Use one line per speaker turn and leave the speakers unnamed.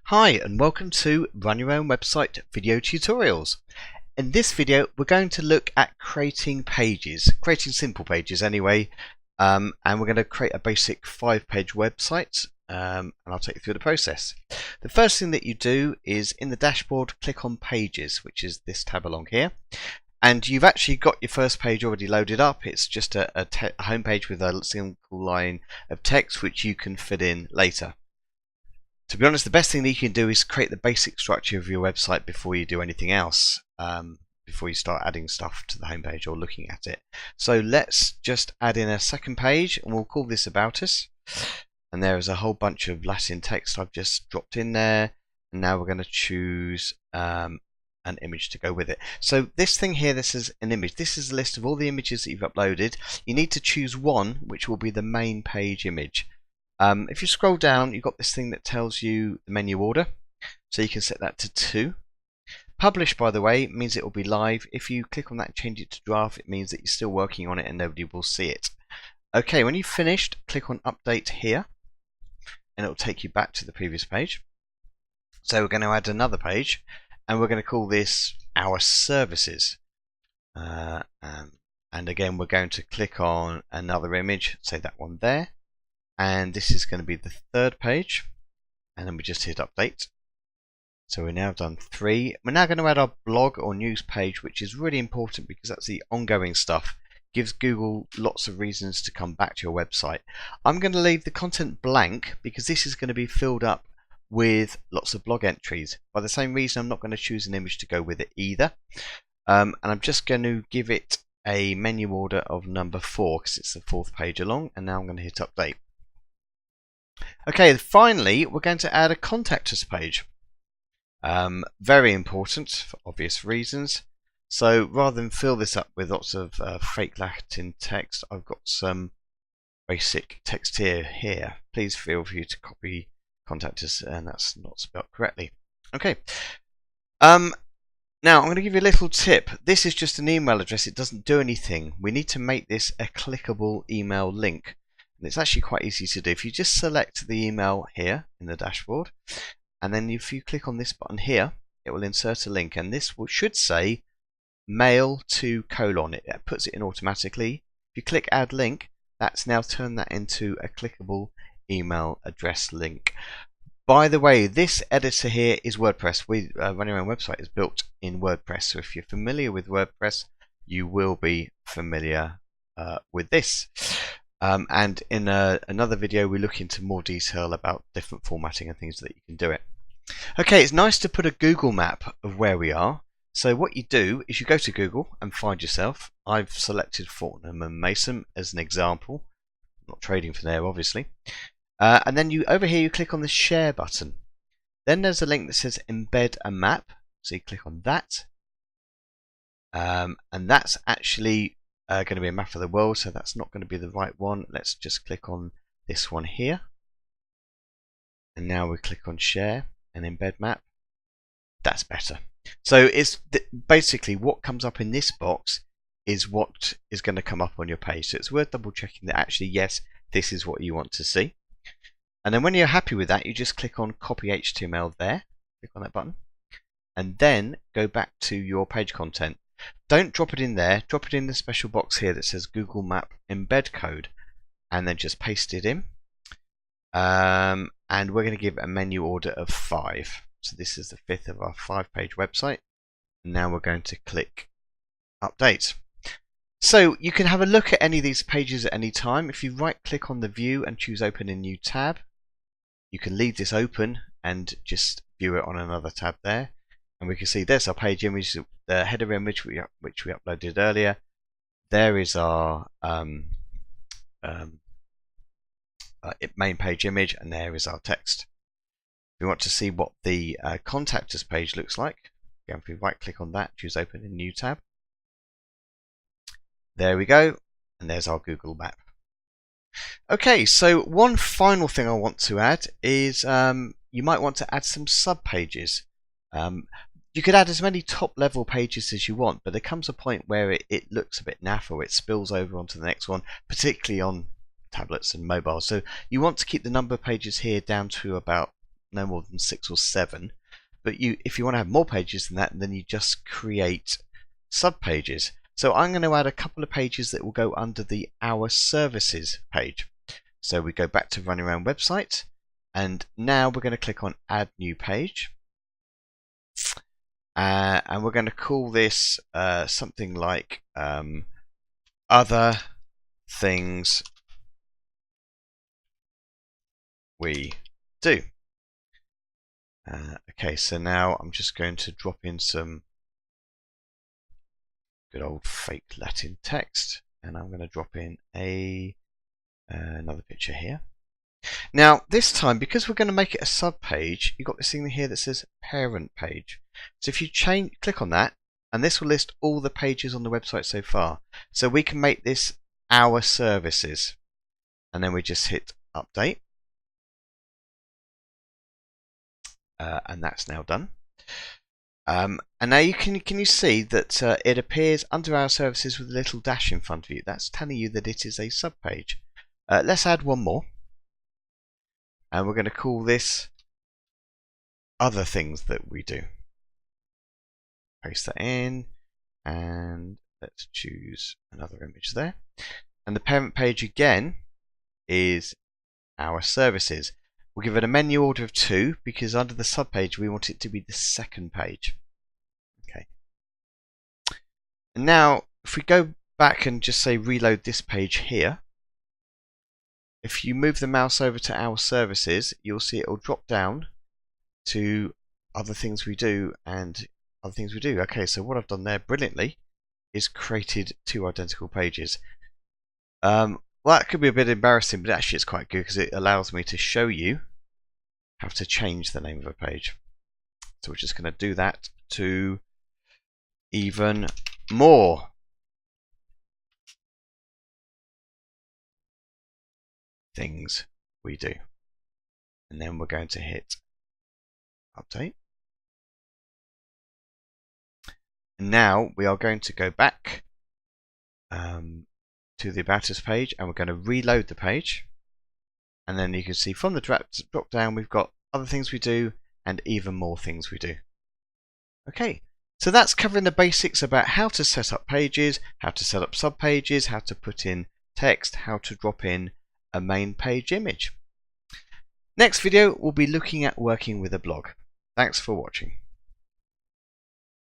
Hi and welcome to Run Your Own Website video tutorials. In this video we're going to look at creating pages, creating simple pages anyway, and we're going to create a basic 5-page website, and I'll take you through the process. The first thing that you do is in the dashboard click on pages, which is this tab along here, and you've actually got your first page already loaded up. It's just a home page with a single line of text which you can fit in later. To be honest, the best thing that you can do is create the basic structure of your website before you do anything else, before you start adding stuff to the homepage or looking at it. So let's just add in a second page and we'll call this About Us. And there is a whole bunch of Latin text I've just dropped in there. And now we're going to choose an image to go with it. So this thing here, this is an image. This is a list of all the images that you've uploaded. You need to choose one which will be the main page image. If you scroll down, you've got this thing that tells you the menu order, so you can set that to 2. Publish, by the way, means it will be live. If you click on that and change it to draft, it means that you're still working on it and nobody will see it. Okay, when you've finished, click on Update here, and it will take you back to the previous page. So we're going to add another page, and we're going to call this Our Services. And again, we're going to click on another image, say that one there. And this is going to be the third page, and then we just hit update. So we're now done 3. We're now going to add our blog or news page, which is really important because that's the ongoing stuff. Gives Google lots of reasons to come back to your website. I'm going to leave the content blank because this is going to be filled up with lots of blog entries. By the same reason, I'm not going to choose an image to go with it either. And I'm just going to give it a menu order of number 4 because it's the 4th page along, and now I'm going to hit update. Okay, finally we're going to add a contact us page. Very important for obvious reasons. So rather than fill this up with lots of fake Latin text, I've got some basic text here. Please feel free to copy contact us, and that's not spelled correctly. Okay. Now I'm going to give you a little tip. This is just an email address. It doesn't do anything. We need to make this a clickable email link. And it's actually quite easy to do. If you just select the email here in the dashboard, and then if you click on this button here, it will insert a link, and this should say mail to : it puts it in automatically. If you click add link, that's now turned that into a clickable email address link. By the way, this editor here is WordPress. Run Your Own Website is built in WordPress, so if you're familiar with WordPress, you will be familiar with this. And in another video we look into more detail about different formatting and things that you can do it. Okay, it's nice to put a Google map of where we are. So what you do is you go to Google and find yourself. I've selected Fortnum and Mason as an example. I'm not trading for there obviously. And then over here you click on the share button. Then there's a link that says embed a map. So you click on that. And that's actually going to be a map of the world, so that's not going to be the right one. Let's just click on this one here, and now we click on share and embed map. That's better. So it's basically what comes up in this box is what is going to come up on your page, so it's worth double checking that actually yes, this is what you want to see. And then when you're happy with that, you just click on copy HTML there, click on that button, and then go back to your page content. Don't drop it in there, drop it in the special box here that says Google Map embed code, and then just paste it in. And we're going to give a menu order of 5. So this is the 5th of our 5-page website. And now we're going to click update. So you can have a look at any of these pages at any time. If you right click on the view and choose open in new tab, you can leave this open and just view it on another tab there. And we can see there's our page image, the header image which we uploaded earlier. There is our main page image, and there is our text. If we want to see what the contact us page looks like, again, if we right click on that, choose open in new tab. There we go, and there's our Google map. Okay, so one final thing I want to add is you might want to add some sub pages. You could add as many top level pages as you want, but there comes a point where it looks a bit naff, or it spills over onto the next one, particularly on tablets and mobile. So you want to keep the number of pages here down to about no more than 6 or 7. But if you want to have more pages than that, then you just create subpages. So I'm going to add a couple of pages that will go under the Our Services page. So we go back to Running Around website, and now we're going to click on Add New Page. And we're going to call this something like Other Things We Do. Okay, so now I'm just going to drop in some good old fake Latin text, and I'm going to drop in another picture here. Now this time, because we're going to make it a sub page, you've got this thing here that says Parent Page. So if you click on that, and this will list all the pages on the website so far. So we can make this Our Services, and then we just hit Update. And that's now done. And now can you see that it appears under Our Services with a little dash in front of you. That's telling you that it is a subpage. Let's add one more, and we're going to call this Other Things That We Do. Paste that in, and let's choose another image there. And the parent page again is Our Services. We'll give it a menu order of 2 because under the subpage we want it to be the second page. Okay. And now if we go back and just say reload this page here, if you move the mouse over to Our Services, you'll see it will drop down to Other Things We Do and Other Things We Do. Okay, so what I've done there brilliantly is created 2 identical pages. Well, that could be a bit embarrassing, but actually it's quite good because it allows me to show you how to change the name of a page. So we're just going to do that to Even More Things We Do. And then we're going to hit Update. And now we are going to go back to the About Us page, and we're going to reload the page, and then you can see from the drop down we've got Other Things We Do and Even More Things We Do. Okay, so that's covering the basics about how to set up pages, how to set up sub pages, how to put in text, how to drop in a main page image. Next video we'll be looking at working with a blog. Thanks for watching.